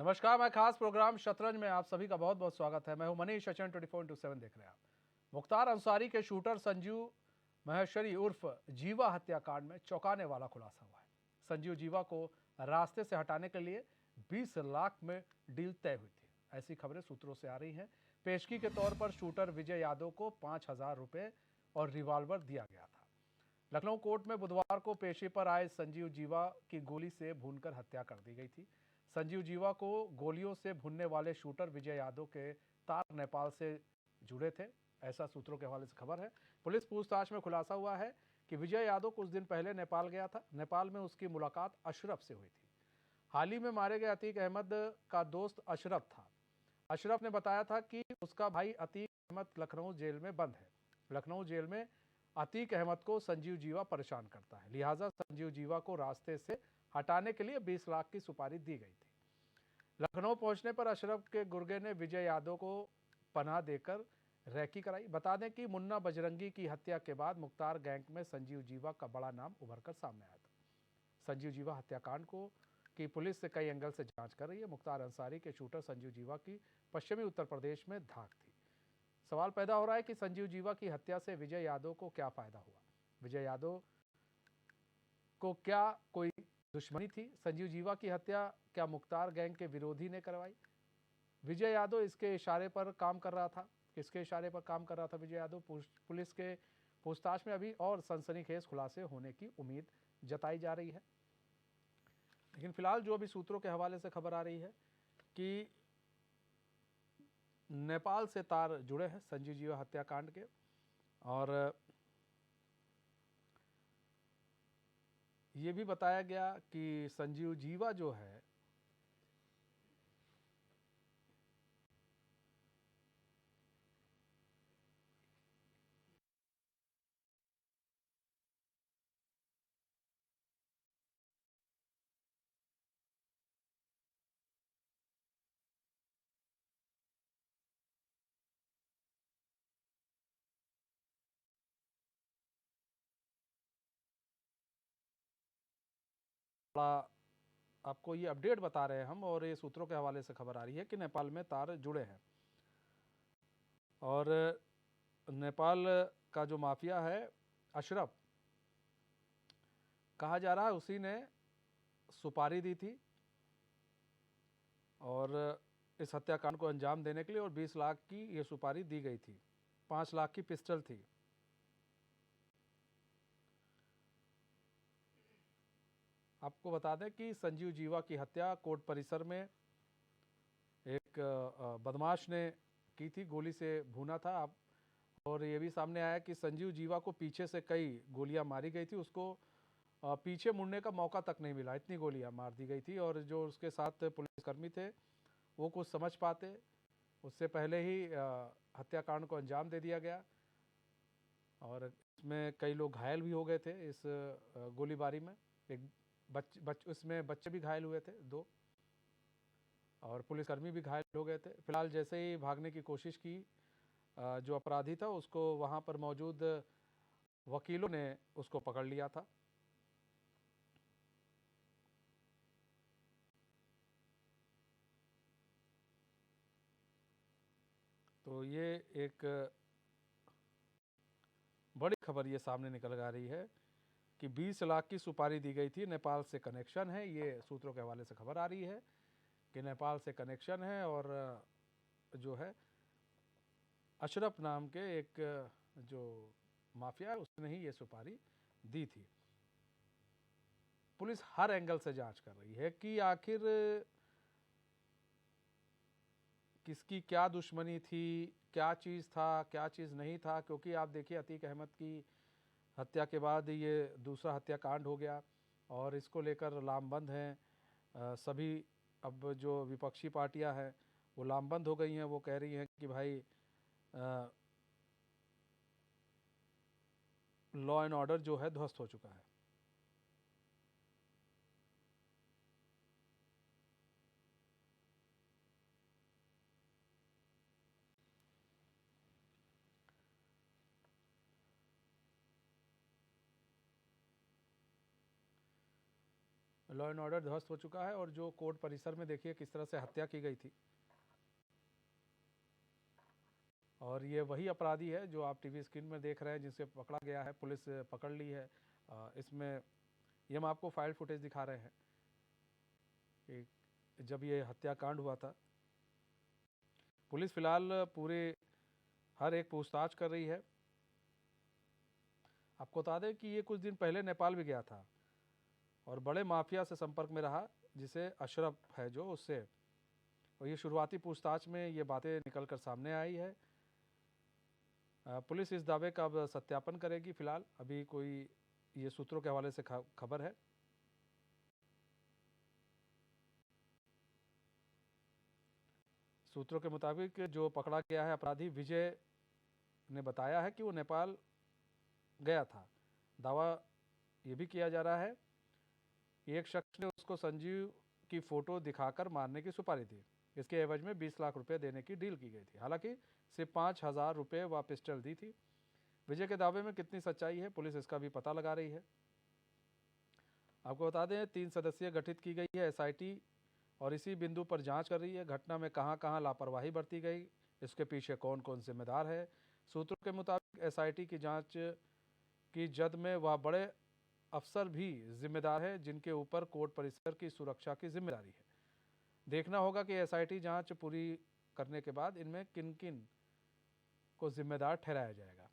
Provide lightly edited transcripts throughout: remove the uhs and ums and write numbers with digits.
नमस्कार, मैं खास प्रोग्राम शतरंज में आप सभी का बहुत बहुत स्वागत है। मैं हूं मनीष सचिन 24/7 देख रहे हैं आप। मुख्तार अंसारी के शूटर संजीव महेश्वरी उर्फ जीवा हत्याकांड में चौंकाने वाला खुलासा हुआ है। संजीव जीवा को रास्ते से हटाने के लिए 20 लाख में डील तय हुई थी, ऐसी खबरें सूत्रों से आ रही हैं। पेशगी के तौर पर शूटर विजय यादव को 5,000 रुपये और रिवॉल्वर दिया गया था। लखनऊ कोर्ट में बुधवार को पेशी पर आए संजीव जीवा की गोली से भूनकर हत्या कर दी गई थी। संजीव जीवा को गोलियों से भूनने वाले शूटर विजय यादव के तार नेपाल से जुड़े थे, ऐसा सूत्रों के हवाले से खबर है। पुलिस पूछताछ में खुलासा हुआ है कि विजय यादव कुछ दिन पहले नेपाल गया था। नेपाल में उसकी मुलाकात अशरफ से हुई थी। हाल ही में मारे गए अतीक अहमद का दोस्त अशरफ था। अशरफ ने बताया था कि उसका भाई अतीक अहमद लखनऊ जेल में बंद है। लखनऊ जेल में अतीक अहमद को संजीव जीवा परेशान करता है, लिहाजा संजीव जीवा को रास्ते से हटाने के लिए 20 लाख की सुपारी दी गई थी। लखनऊ पहुंचने पर अशरफ के गुर्गे ने विजय यादव को पनाह देकर रैकी कराई। बता दें कि मुन्ना बजरंगी की हत्या के बाद मुख्तार गैंग में संजीव जीवा का बड़ा नाम उभरकर सामने आया था। संजीव जीवा हत्याकांड को की पुलिस से कई एंगल से जांच कर रही है। मुख्तार अंसारी के शूटर संजीव जीवा की पश्चिमी उत्तर प्रदेश में धाक थी। सवाल पैदा हो रहा है कि संजीव जीवा की हत्या से विजय यादव को क्या फायदा हुआ। विजय यादव को क्या कोई दुश्मनी थी? संजीव जीवा की हत्या क्या मुख्तार गैंग के विरोधी ने करवाई? विजय यादव इसके इशारे पर काम कर रहा था। किसके इशारे पर काम कर रहा था विजय यादव? पुलिस के पूछताछ में अभी और सनसनीखेज खुलासे होने की उम्मीद जताई जा रही है। लेकिन फिलहाल जो अभी सूत्रों के हवाले से खबर आ रही है कि नेपाल से तार जुड़े हैं संजीव जीवा हत्याकांड के, और ये भी बताया गया कि संजीव जीवा जो है बड़ा, आपको ये अपडेट बता रहे हैं हम, और ये सूत्रों के हवाले से खबर आ रही है कि नेपाल में तार जुड़े हैं। और नेपाल का जो माफिया है अशरफ, कहा जा रहा है उसी ने सुपारी दी थी और इस हत्याकांड को अंजाम देने के लिए, और 20 लाख की ये सुपारी दी गई थी। 5 लाख की पिस्टल थी। आपको बता दें कि संजीव जीवा की हत्या कोर्ट परिसर में एक बदमाश ने की थी, गोली से भूना था। आप, और ये भी सामने आया कि संजीव जीवा को पीछे से कई गोलियां मारी गई थी। उसको पीछे मुड़ने का मौका तक नहीं मिला, इतनी गोलियां मार दी गई थी। और जो उसके साथ पुलिसकर्मी थे वो कुछ समझ पाते, उससे पहले ही हत्याकांड को अंजाम दे दिया गया। और इसमें कई लोग घायल भी हो गए थे इस गोलीबारी में। एक उसमें बच्चे भी घायल हुए थे 2, और पुलिसकर्मी भी घायल हो गए थे। फिलहाल जैसे ही भागने की कोशिश की जो अपराधी था, उसको वहाँ पर मौजूद वकीलों ने उसको पकड़ लिया था। तो ये एक बड़ी खबर ये सामने निकल आ रही है कि 20 लाख की सुपारी दी गई थी। नेपाल से कनेक्शन है, ये सूत्रों के हवाले से खबर आ रही है कि नेपाल से कनेक्शन है। और जो है अशरफ नाम के एक जो माफिया है उसने ही ये सुपारी दी थी। पुलिस हर एंगल से जांच कर रही है कि आखिर किसकी क्या दुश्मनी थी, क्या चीज़ था, क्या चीज़ नहीं था। क्योंकि आप देखिए अतीक अहमद की हत्या के बाद ये दूसरा हत्याकांड हो गया, और इसको लेकर लामबंद हैं सभी। अब जो विपक्षी पार्टियां हैं वो लामबंद हो गई हैं। वो कह रही हैं कि भाई लॉ एंड ऑर्डर जो है ध्वस्त हो चुका है। लॉ एंड ऑर्डर ध्वस्त हो चुका है और जो कोर्ट परिसर में देखिए किस तरह से हत्या की गई थी, और ये वही अपराधी है जो आप टीवी स्क्रीन में देख रहे हैं, जिसे पकड़ा गया है, पुलिस पकड़ ली है। इसमें ये हम आपको फाइल फुटेज दिखा रहे हैं कि जब ये हत्याकांड हुआ था। पुलिस फिलहाल पूरे हर एक पूछताछ कर रही है। आपको बता दें कि ये कुछ दिन पहले नेपाल भी गया था और बड़े माफिया से संपर्क में रहा, जिसे अशरफ है जो, उससे, और ये शुरुआती पूछताछ में ये बातें निकल कर सामने आई है। पुलिस इस दावे का अब सत्यापन करेगी। फिलहाल अभी कोई ये सूत्रों के हवाले से खबर है। सूत्रों के मुताबिक जो पकड़ा गया है अपराधी विजय ने बताया है कि वो नेपाल गया था। दावा ये भी किया जा रहा है कि एक शख्स ने उसको संजीव की फोटो दिखाकर मारने की सुपारी दी। इसके एवज में 20 लाख रुपए देने की डील की गई थी। हालांकि सिर्फ 5,000 रुपये व पिस्टल दी थी। विजय के दावे में कितनी सच्चाई है, पुलिस इसका भी पता लगा रही है। आपको बता दें 3 सदस्यीय गठित की गई है एसआईटी और इसी बिंदु पर जांच कर रही है। घटना में कहां कहां लापरवाही बरती गई, इसके पीछे कौन कौन जिम्मेदार है। सूत्रों के मुताबिक एसआईटी की जांच की जद में वह बड़े अफसर भी जिम्मेदार है, जिनके ऊपर कोर्ट परिसर की सुरक्षा की जिम्मेदारी है। देखना होगा कि एसआईटी जांच पूरी करने के बाद इनमें किन किन को जिम्मेदार ठहराया जाएगा।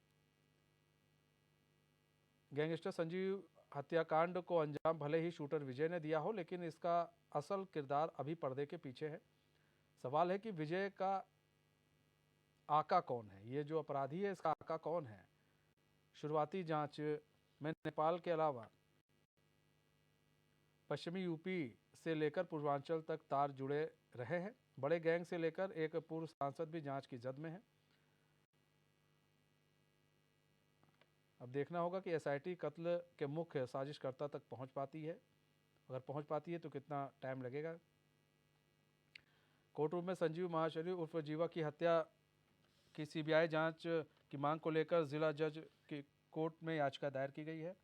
गैंगस्टर संजीव हत्याकांड को अंजाम भले ही शूटर विजय ने दिया हो, लेकिन इसका असल किरदार अभी पर्दे के पीछे है। सवाल है कि विजय का आका कौन है, ये जो अपराधी है इसका आका कौन है। शुरुआती जांच में नेपाल के अलावा पश्चिमी यूपी से लेकर पूर्वांचल तक तार जुड़े रहे हैं। बड़े गैंग से लेकर एक पूर्व सांसद भी जांच की जद में है। अब देखना होगा कि एसआईटी कत्ल के मुख्य साजिशकर्ता तक पहुंच पाती है। अगर पहुंच पाती है तो कितना टाइम लगेगा। कोर्ट रूम में संजीव महाशरी उर्फ जीवा की हत्या की सीबीआई जांच की मांग को लेकर जिला जज की कोर्ट में याचिका दायर की गई है।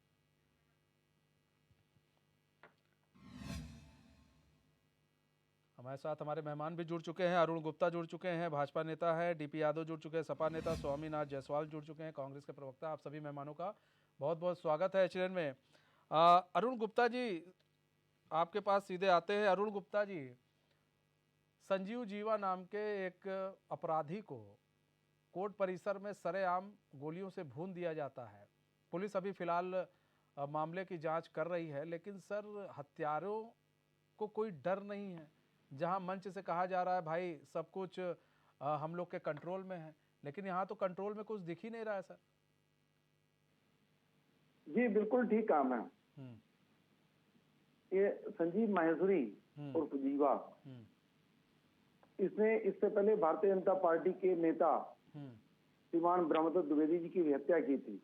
हमारे साथ हमारे मेहमान भी जुड़ चुके हैं। अरुण गुप्ता जुड़ चुके हैं, भाजपा नेता है। डीपी यादव जुड़ चुके हैं, सपा नेता। स्वामीनाथ जायसवाल जुड़ चुके हैं, कांग्रेस के प्रवक्ता। आप सभी मेहमानों का बहुत बहुत स्वागत है एचएनएन में। अरुण गुप्ता जी, आपके पास सीधे आते हैं। अरुण गुप्ता जी, संजीव जीवा नाम के एक अपराधी को कोर्ट परिसर में सरेआम गोलियों से भून दिया जाता है। पुलिस अभी फिलहाल मामले की जांच कर रही है, लेकिन सर हत्यारों को कोई डर नहीं है। जहां मंच से कहा जा रहा है भाई सब कुछ हम लोग के कंट्रोल में है, लेकिन यहाँ तो कंट्रोल में कुछ दिख ही नहीं रहा है सर। जी बिल्कुल ठीक काम है। ये संजीव माहेश्वरी उर्फ जीवा, इसने इससे पहले भारतीय जनता पार्टी के नेता श्रीमान ब्रह्मदत्त द्विवेदी जी की हत्या की थी।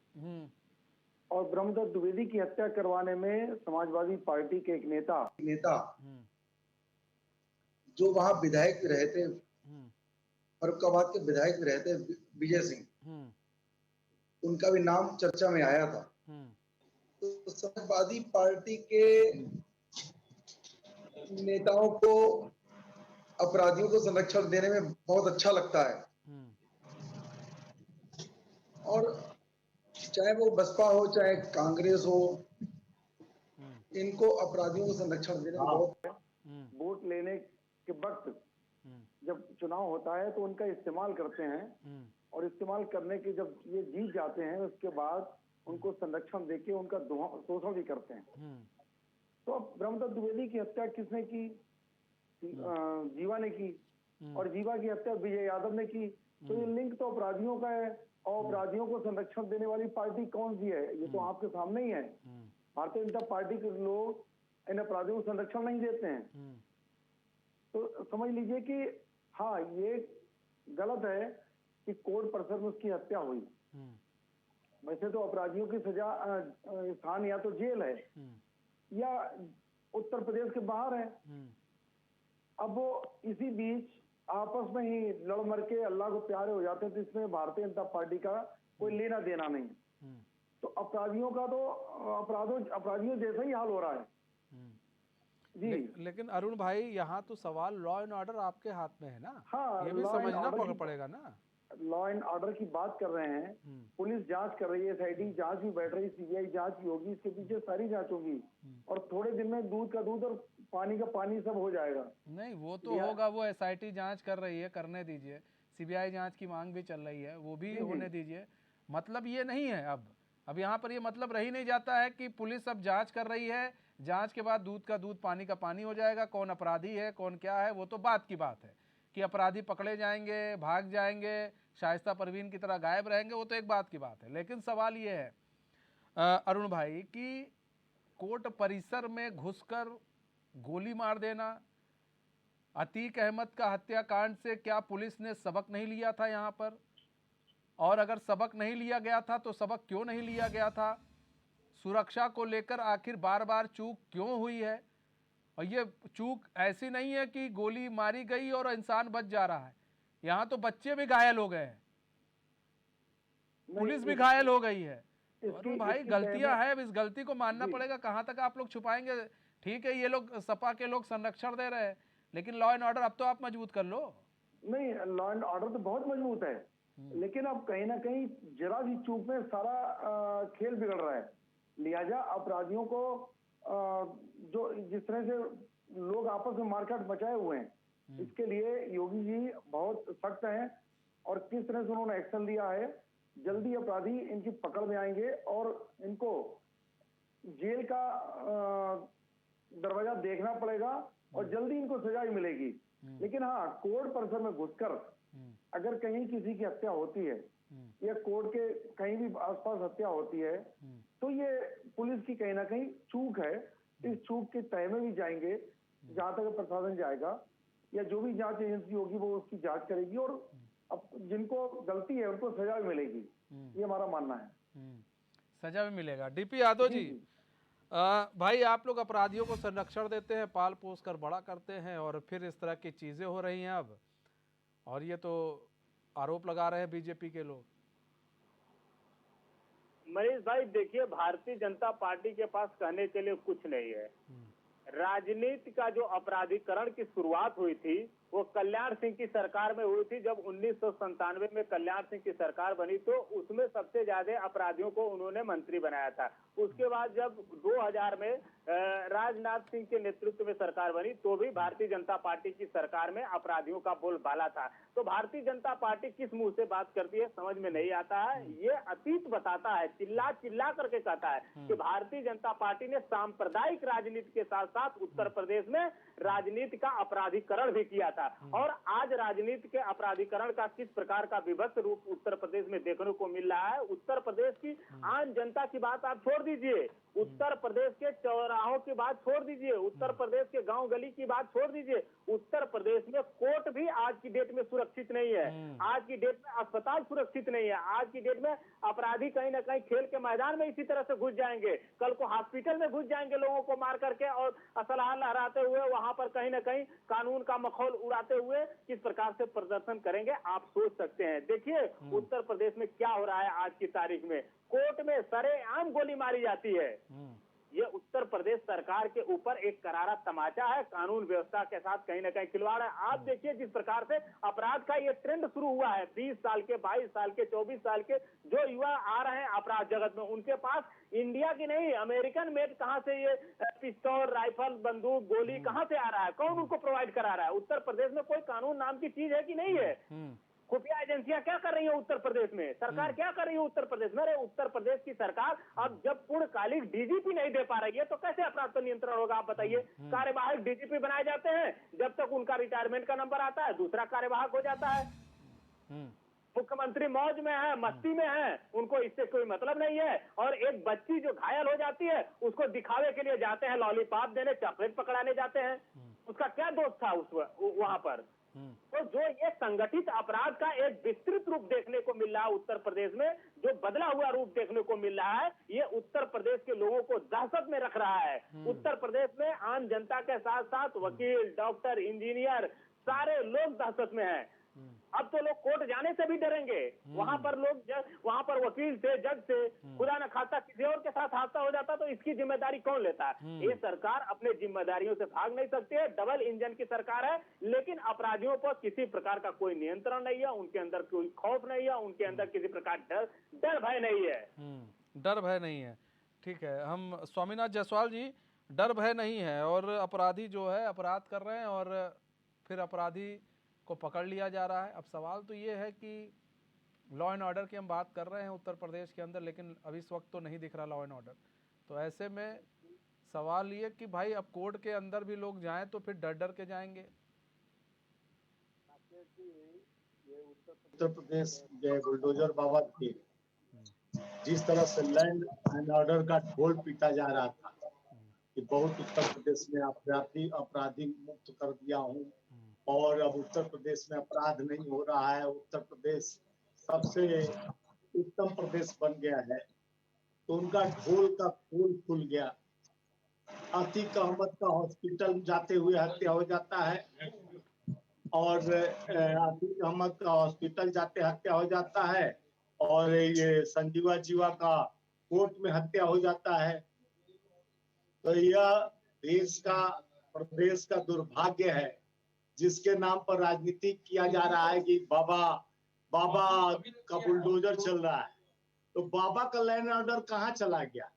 और ब्रह्मदत्त द्विवेदी की हत्या करवाने में समाजवादी पार्टी के एक नेता जो वहां विधायक भी रहे थे, फर्रुखाबाद के विधायक भी रहे थे, विजय सिंह, उनका भी नाम चर्चा में आया था। तो समाजवादी पार्टी के नेताओं को अपराधियों को संरक्षण देने में बहुत अच्छा लगता है। और चाहे वो बसपा हो चाहे कांग्रेस हो, इनको अपराधियों को संरक्षण देने में बहुत। वोट लेने के वक्त जब चुनाव होता है तो उनका इस्तेमाल करते हैं, और इस्तेमाल करने के जब ये जीत जाते हैं उसके बाद उनको संरक्षण देके उनका शोषण भी करते हैं। तो अब ब्रह्मदत्त द्विवेदी की हत्या किसने की? जीवा ने की, और जीवा की हत्या विजय यादव ने की। तो ये लिंक तो अपराधियों का है, और अपराधियों को संरक्षण देने वाली पार्टी कौन सी है ये तो आपके सामने ही है। भारतीय जनता पार्टी के लोग इन अपराधियों को संरक्षण नहीं देते हैं। तो समझ लीजिए कि हाँ, ये गलत है कि कोर्ट परिसर में उसकी हत्या हुई। वैसे तो अपराधियों की सजा स्थान या तो जेल है या उत्तर प्रदेश के बाहर है। अब वो इसी बीच आपस में ही लड़ मर के अल्लाह को प्यारे हो जाते हैं, तो इसमें भारतीय जनता पार्टी का कोई लेना देना नहीं। तो अपराधियों का तो अपराधियों जैसा ही हाल हो रहा है। जी। लेकिन अरुण भाई, यहाँ तो सवाल लॉ एंड ऑर्डर आपके हाथ में है ना। हाँ, ये भी समझना पड़ेगा ना। लॉ एंड ऑर्डर की बात कर रहे हैं, पुलिस जांच कर रही है, SIT जांच भी बैठ रही है, CBI जांच भी होगी, इसके पीछे सारी जांच होगी और थोड़े दिन में दूध का दूध और पानी का पानी सब हो जाएगा। नहीं, वो तो होगा, वो SIT जांच कर रही है, करने दीजिए। CBI जांच की मांग भी चल रही है, वो भी होने दीजिए। मतलब ये नहीं है अब यहाँ पर ये मतलब रही नहीं जाता है कि पुलिस अब जांच कर रही है, जांच के बाद दूध का दूध पानी का पानी हो जाएगा। कौन अपराधी है, कौन क्या है, वो तो बात की बात है कि अपराधी पकड़े जाएंगे, भाग जाएंगे, शाइस्ता परवीन की तरह गायब रहेंगे, वो तो एक बात की बात है। लेकिन सवाल ये है अरुण भाई कि कोर्ट परिसर में घुसकर गोली मार देना, अतीक अहमद का हत्याकांड से क्या पुलिस ने सबक नहीं लिया था यहाँ पर? और अगर सबक नहीं लिया गया था तो सबक क्यों नहीं लिया गया था? सुरक्षा को लेकर आखिर बार बार चूक क्यों हुई है? और ये चूक ऐसी नहीं है कि गोली मारी गई और इंसान बच जा रहा है, यहाँ तो बच्चे भी घायल हो गए हैं, पुलिस भी घायल हो गई है। तो भाई गलतियां है, अब इस गलती को मानना पड़ेगा। कहां तक आप लोग छुपाएंगे? ठीक है, ये लोग सपा के लोग संरक्षण दे रहे हैं, लेकिन लॉ एंड ऑर्डर अब तो आप मजबूत कर लो। नहीं, लॉ एंड ऑर्डर तो बहुत मजबूत है, लेकिन अब कहीं ना कहीं जरा सी चूक में सारा खेल बिगड़ रहा है। लिहाजा अपराधियों को जो जिस तरह से लोग आपस में मारकाट मचाए हुए हैं, इसके लिए योगी जी बहुत सख्त हैं और किस तरह से उन्होंने एक्शन लिया है। जल्दी अपराधी इनकी पकड़ में आएंगे और इनको जेल का दरवाजा देखना पड़ेगा और जल्दी इनको सजा ही मिलेगी। लेकिन हाँ, कोर्ट परिसर में घुसकर अगर कहीं किसी की हत्या होती है या कोर्ट के कहीं भी आसपास हत्या होती है, तो ये पुलिस की कहीं ना कहीं चूक है। इस चूक के तह में भी जाएंगे, जहां तक प्रशासन जाएगा या जो भी जांच एजेंसी होगी वो उसकी जांच करेगी और अब जिनको गलती है उनको सजा भी मिलेगी, ये हमारा मानना है। सजा भी मिलेगा। डीपी यादव जी, भाई आप लोग अपराधियों को संरक्षण देते हैं, पाल पोस कर बड़ा करते हैं और फिर इस तरह की चीजें हो रही हैं अब, और ये तो आरोप लगा रहे हैं बीजेपी के लोग। मनीष भाई देखिए, भारतीय जनता पार्टी के पास कहने के लिए कुछ नहीं है। राजनीति का जो अपराधीकरण की शुरुआत हुई थी वो कल्याण सिंह की सरकार में हुई थी। जब 1997 में कल्याण सिंह की सरकार बनी तो उसमें सबसे ज्यादा अपराधियों को उन्होंने मंत्री बनाया था। उसके बाद जब 2000 में राजनाथ सिंह के नेतृत्व में सरकार बनी तो भी भारतीय जनता पार्टी की सरकार में अपराधियों का बोलबाला था। तो भारतीय जनता पार्टी किस मुंह से बात करती है समझ में नहीं आता है। ये अतीत बताता है, चिल्ला चिल्ला करके कहता है कि भारतीय जनता पार्टी ने सांप्रदायिक राजनीति के साथ साथ उत्तर प्रदेश में राजनीति का अपराधीकरण भी किया था। और आज राजनीति के अपराधीकरण का किस प्रकार का विभत्स रूप उत्तर प्रदेश में देखने को मिल रहा है। उत्तर प्रदेश की आम जनता की बात आप छोड़ दीजिए, उत्तर प्रदेश के चौराहों की बात छोड़ दीजिए, उत्तर प्रदेश के गांव गली की बात छोड़ दीजिए, उत्तर प्रदेश में कोर्ट भी आज की डेट में सुरक्षित नहीं है। आज की डेट में अस्पताल सुरक्षित नहीं है। आज की डेट में अपराधी कहीं ना कहीं खेल के मैदान में इसी तरह से घुस जाएंगे, कल को हॉस्पिटल में घुस जाएंगे लोगों को मार करके और असलहा लहराते हुए वहां पर कहीं ना कहीं कानून का मखौल उड़ाते हुए किस प्रकार से प्रदर्शन करेंगे आप सोच सकते हैं। देखिए उत्तर प्रदेश में क्या हो रहा है आज की तारीख में, कोर्ट में सरेआम गोली मारी जाती है। ये उत्तर प्रदेश सरकार के ऊपर एक करारा तमाचा है, कानून व्यवस्था के साथ कहीं ना कहीं खिलवाड़ है। आप देखिए जिस प्रकार से अपराध का ये ट्रेंड शुरू हुआ है, 20 साल के, 22 साल के, 24 साल के जो युवा आ रहे हैं अपराध जगत में, उनके पास इंडिया की नहीं अमेरिकन मेड कहां से ये पिस्तौल, राइफल, बंदूक, गोली कहां से आ रहा है, कौन उनको प्रोवाइड करा रहा है। उत्तर प्रदेश में कोई कानून नाम की चीज है कि नहीं है। खुफिया एजेंसियां क्या कर रही है उत्तर प्रदेश में, सरकार क्या कर रही है उत्तर प्रदेश में। अरे उत्तर प्रदेश की सरकार अब जब पूर्णकालिक डीजीपी नहीं दे पा रही है तो कैसे अपराध पर नियंत्रण होगा आप बताइए। कार्यवाहक डीजीपी बनाए जाते हैं, जब तक उनका रिटायरमेंट का नंबर आता है दूसरा कार्यवाहक हो जाता है। मुख्यमंत्री मौज में है, मस्ती में है, उनको इससे कोई मतलब नहीं है। और एक बच्ची जो घायल हो जाती है उसको दिखावे के लिए जाते हैं, लॉलीपॉप देने, चॉकलेट पकड़ाने जाते हैं, उसका क्या दोष था उस वहां पर। तो जो ये संगठित अपराध का एक विस्तृत रूप देखने को मिल रहा है उत्तर प्रदेश में, जो बदला हुआ रूप देखने को मिल रहा है, ये उत्तर प्रदेश के लोगों को दहशत में रख रहा है। उत्तर प्रदेश में आम जनता के साथ साथ वकील, डॉक्टर, इंजीनियर सारे लोग दहशत में हैं। अब तो लोग कोर्ट जाने से भी डरेंगे। वहां पर लोग वहां पर वकील से, जज से, खुदा न खास्ता किसी और के साथ हादसा हो जाता तो इसकी जिम्मेदारी कौन लेता है? ये सरकार अपने जिम्मेदारियों से भाग नहीं सकती है। डबल इंजन की सरकार है, लेकिन अपराधियों पर किसी प्रकार का कोई नियंत्रण नहीं है, उनके अंदर कोई खौफ नहीं है, उनके अंदर किसी प्रकार डर भय नहीं है। डर भय नहीं है, ठीक है। हम स्वामीनाथ जायसवाल जी, डर भय नहीं है और अपराधी जो है अपराध कर रहे हैं और फिर अपराधी को पकड़ लिया जा रहा है। अब सवाल तो ये है कि लॉ एंड ऑर्डर की हम बात कर रहे हैं उत्तर प्रदेश के अंदर, लेकिन अभी इस वक्त तो नहीं दिख रहा लॉ एंड ऑर्डर। तो ऐसे में सवाल ये कि भाई अब कोर्ट के अंदर भी लोग जाएं तो फिर डर डर के जाएंगे। उत्तर प्रदेश जो बुलडोजर बाबा थे, जिस तरह से लैंड एंड ऑर्डर का ढोल पीटा जा रहा था कि बहुत उत्तर प्रदेश में अपराधी मुक्त कर दिया हूँ और अब उत्तर प्रदेश में अपराध नहीं हो रहा है, उत्तर प्रदेश सबसे उत्तम प्रदेश बन गया है, तो उनका ढोल का खोल खुल गया। अतीक अहमद का हॉस्पिटल जाते हुए हत्या हो जाता है और अतीक अहमद का हॉस्पिटल जाते हत्या हो जाता है और ये संजीवा जीवा का कोर्ट में हत्या हो जाता है। तो यह देश का, प्रदेश का दुर्भाग्य है, जिसके नाम पर राजनीति किया जा रहा है कि बाबा का बुलडोजर चल रहा है। तो बाबा का लैंड ऑर्डर कहाँ चला गया?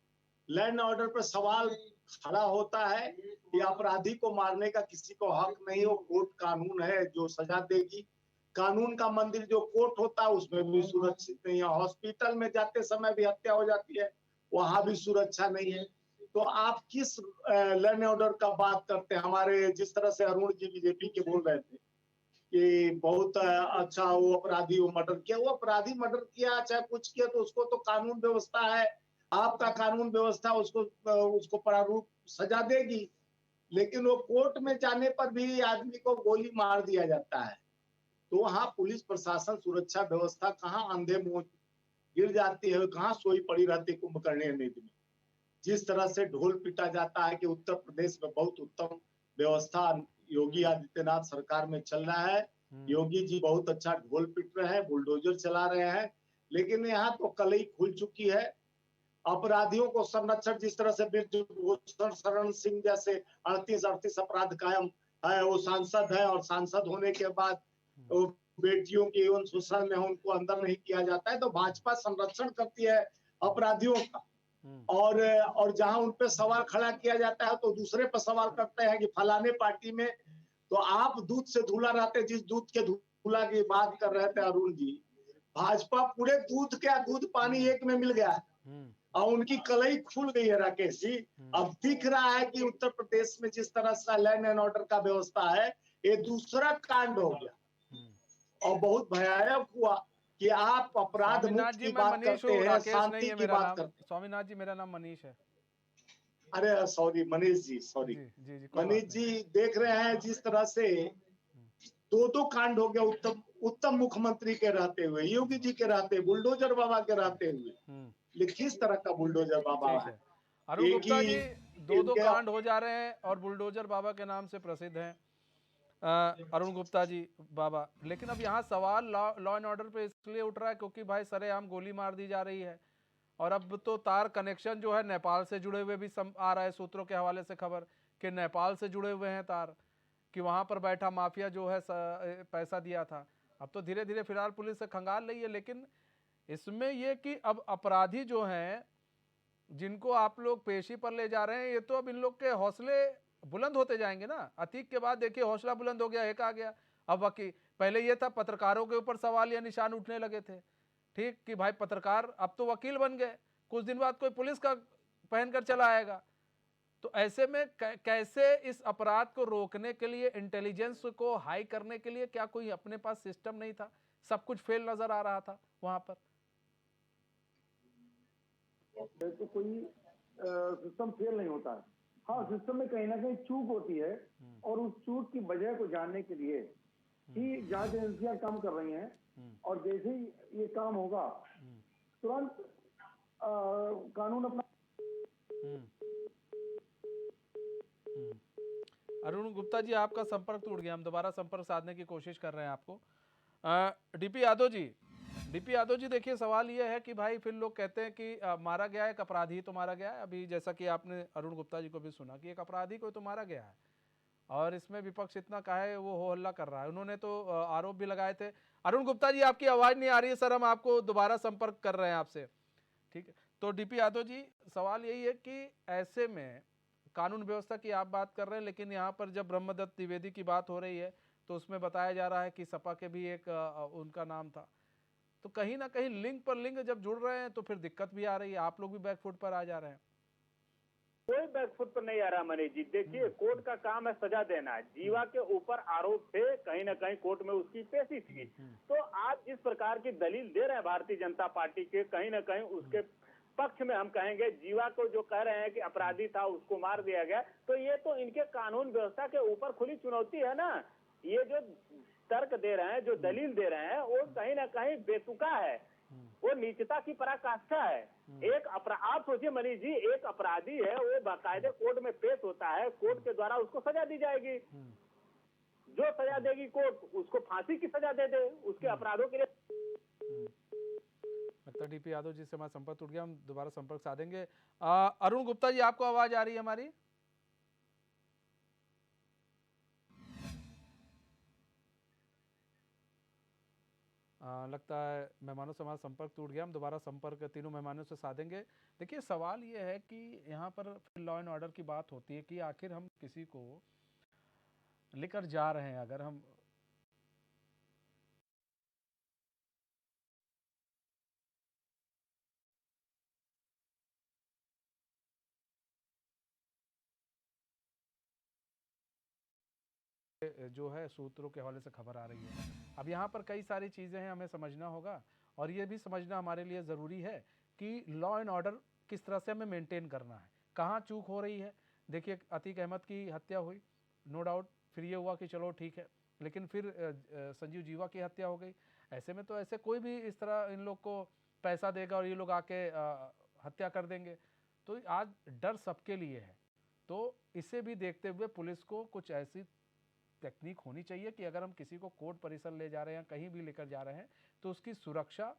लैंड ऑर्डर पर सवाल खड़ा होता है कि अपराधी को मारने का किसी को हक नहीं हो, कोर्ट कानून है जो सजा देगी। कानून का मंदिर जो कोर्ट होता है उसमें भी सुरक्षित नहीं है, हॉस्पिटल में जाते समय भी हत्या हो जाती है, वहां भी सुरक्षा नहीं है। तो आप किस लैंड ऑर्डर का बात करते हैं? हमारे जिस तरह से अरुण जी बीजेपी के बोल रहे थे कि बहुत अच्छा वो अपराधी वो मर्डर किया, वो अपराधी मर्डर किया चाहे कुछ किया तो उसको तो कानून व्यवस्था है, आपका कानून व्यवस्था उसको प्रारूप सजा देगी। लेकिन वो कोर्ट में जाने पर भी आदमी को गोली मार दिया जाता है, तो वहाँ पुलिस प्रशासन सुरक्षा व्यवस्था कहाँ अंधे मुंह गिर जाती है, कहाँ सोई पड़ी रहती कुंभकर्ण नींद में। जिस तरह से ढोल पीटा जाता है कि उत्तर प्रदेश में बहुत उत्तम व्यवस्था योगी आदित्यनाथ सरकार में चल रहा है, योगी जी बहुत अच्छा ढोल पीट रहे हैं, बुलडोजर चला रहे हैं, लेकिन यहाँ तो कलई खुल चुकी है। अपराधियों को संरक्षण, जिस तरह से ब्रजभूषण शरण सिंह जैसे 38 अपराध कायम है, वो सांसद है और सांसद होने के बाद वो बेटियों की एवं शोषण में उनको अंदर नहीं किया जाता है, तो भाजपा संरक्षण करती है अपराधियों का। और जहां उन पे सवाल खड़ा किया जाता है तो दूसरे पर सवाल करते हैं कि फलाने पार्टी में। तो आप दूध से धुला रहते, जिस दूध के धुला की बात कर रहे थे अरुण जी, भाजपा पूरे दूध क्या दूध पानी एक में मिल गया है और उनकी कलई खुल गई है राकेश जी। अब दिख रहा है कि उत्तर प्रदेश में जिस तरह से लैंड एंड ऑर्डर का व्यवस्था है, ये दूसरा कांड हो गया और बहुत भयानक हुआ कि आप अपराध मुक्त की बात करते हैं, शांति की बात करते हैं। स्वामीनाथ जी, मेरा नाम मनीष है। अरे सॉरी मनीष जी, सॉरी मनीष जी, देख रहे हैं जिस तरह से दो कांड हो गया उत्तम मुख्यमंत्री के रहते हुए, योगी जी के रहते, बुलडोजर बाबा के रहते हुए। लेकिन किस तरह का बुलडोजर बाबा है? अरुण गुप्ता जी, दो कांड हो जा रहे हैं और बुलडोजर बाबा के नाम से प्रसिद्ध हैं अरुण गुप्ता जी बाबा। लेकिन अब यहाँ सवाल लॉ एंड ऑर्डर पे इसलिए उठ रहा है क्योंकि भाई सरेआम गोली मार दी जा रही है और अब तो तार कनेक्शन जो है नेपाल से जुड़े हुए भी आ रहा है, सूत्रों के हवाले से खबर कि नेपाल से जुड़े हुए हैं तार, कि वहाँ पर बैठा माफिया जो है पैसा दिया था। अब तो धीरे धीरे फिलहाल पुलिस से खंगाल रही है, लेकिन इसमें यह कि अब अपराधी जो हैं जिनको आप लोग पेशी पर ले जा रहे हैं, ये तो अब इन लोग के हौसले बुलंद होते जाएंगे ना। अतीक के बाद देखिए हौसला बुलंद हो गया, एक आ गया अब वकील। पहले ये था पत्रकारों के ऊपर सवाल या निशान उठने लगे थे, ठीक कि भाई पत्रकार, अब तो वकील बन गए, कुछ दिन बाद कोई पुलिस का पहनकर चला आएगा। तो ऐसे में कैसे इस अपराध को रोकने के लिए, इंटेलिजेंस को हाई करने के लिए क्या कोई अपने पास सिस्टम नहीं था? सब कुछ फेल नजर आ रहा था वहां पर। तो कोई सिस्टम फेल नहीं होता है, हाँ सिस्टम में कहीं ना कहीं चूक होती है और उस चूक की वजह को जानने के लिए ही जांच एजेंसियां काम कर रही हैं और जैसे ही ये काम होगा तुरंत कानून अपना। अरुण गुप्ता जी, आपका संपर्क टूट गया, हम दोबारा संपर्क साधने की कोशिश कर रहे हैं आपको। डीपी यादव जी देखिए, सवाल ये है कि भाई फिर लोग कहते हैं कि मारा गया है, एक अपराधी तो मारा गया है। अभी जैसा कि आपने अरुण गुप्ता जी को भी सुना कि एक अपराधी को तो मारा गया है, और इसमें विपक्ष इतना काहे वो हो हल्ला कर रहा है। उन्होंने तो आरोप भी लगाए थे। अरुण गुप्ता जी, आपकी आवाज नहीं आ रही है सर, हम आपको दोबारा संपर्क कर रहे हैं आपसे, ठीक है। तो डीपी यादव जी, सवाल यही है कि ऐसे में कानून व्यवस्था की आप बात कर रहे हैं, लेकिन यहाँ पर जब ब्रह्मदत्त द्विवेदी की बात हो रही है तो उसमें बताया जा रहा है कि सपा के भी एक उनका नाम था। तो कहीं ना कहीं लिंक पर लिंक जब जुड़ रहे हैं तो फिर दिक्कत भी आ रही है, आप लोग भी बैकफुट पर आ जा रहे हैं। कोई बैकफुट पर नहीं आ रहा मनीष जी। देखिए, कोर्ट का काम है सजा देना। जीवा के ऊपर आरोप थे, कहीं ना कहीं कोर्ट में उसकी पेशी थी। तो आप जिस प्रकार की दलील दे रहे हैं भारतीय जनता पार्टी के, कहीं ना कहीं उसके पक्ष में हम कहेंगे। जीवा को जो कह रहे हैं कि अपराधी था, उसको मार दिया गया, तो ये तो इनके कानून व्यवस्था के ऊपर खुली चुनौती है ना। ये जो तर्क दे रहे हैं, जो दलील दे रहे हैं, वो कहीं ना कहीं बेतुका है, वो नीचता की पराकाष्ठा है। एक आप सोचिए मनीष जी, एक अपराधी है, वो बाकायदे कोर्ट में पेश होता है, कोर्ट के द्वारा उसको सजा दी जाएगी। जो सजा देगी कोर्ट, उसको फांसी की सजा दे दे उसके अपराधों के लिए। लगता है डीपी यादव जी से हमारा संपर्क टूट गया, हम दोबारा संपर्क साधेंगे। अरुण गुप्ता जी, आपको आवाज आ रही है हमारी? लगता है मेहमानों से हमारा संपर्क टूट गया, हम दोबारा संपर्क तीनों मेहमानों से साधेंगे। देखिए, सवाल ये है कि यहाँ पर लॉ एंड ऑर्डर की बात होती है कि आखिर हम किसी को लेकर जा रहे हैं, अगर हम जो है सूत्रों के हवाले से खबर आ रही है। अब यहाँ पर कई सारी चीज़ें हैं, हमें समझना होगा, और ये भी समझना हमारे लिए ज़रूरी है कि लॉ एंड ऑर्डर किस तरह से हमें मेंटेन करना है, कहाँ चूक हो रही है। देखिए, अतीक अहमद की हत्या हुई, नो डाउट, फिर ये हुआ कि चलो ठीक है, लेकिन फिर संजीव जीवा की हत्या हो गई। ऐसे में तो ऐसे कोई भी इस तरह इन लोग को पैसा देगा और ये लोग आके हत्या कर देंगे। तो आज डर सबके लिए है। तो इसे भी देखते हुए पुलिस को कुछ ऐसी टेक्निक होनी चाहिए कि अगर हम किसी को कोर्ट परिसर ले जा रहे हैं, कहीं भी लेकर जा रहे हैं, तो उसकी सुरक्षा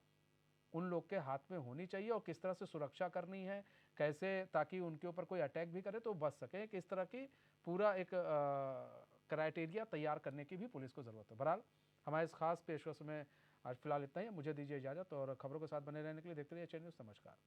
उन लोग के हाथ में होनी चाहिए, और किस तरह से सुरक्षा करनी है, कैसे, ताकि उनके ऊपर कोई अटैक भी करे तो बच सके। किस तरह की पूरा एक क्राइटेरिया तैयार करने की भी पुलिस को ज़रूरत है। बहरहाल, हमारे इस खास पेशकश में आज फिलहाल इतना ही। मुझे दीजिए इजाज़त, और खबरों के साथ बने रहने के लिए देखते रहिए चैनल न्यूज़। नमस्कार।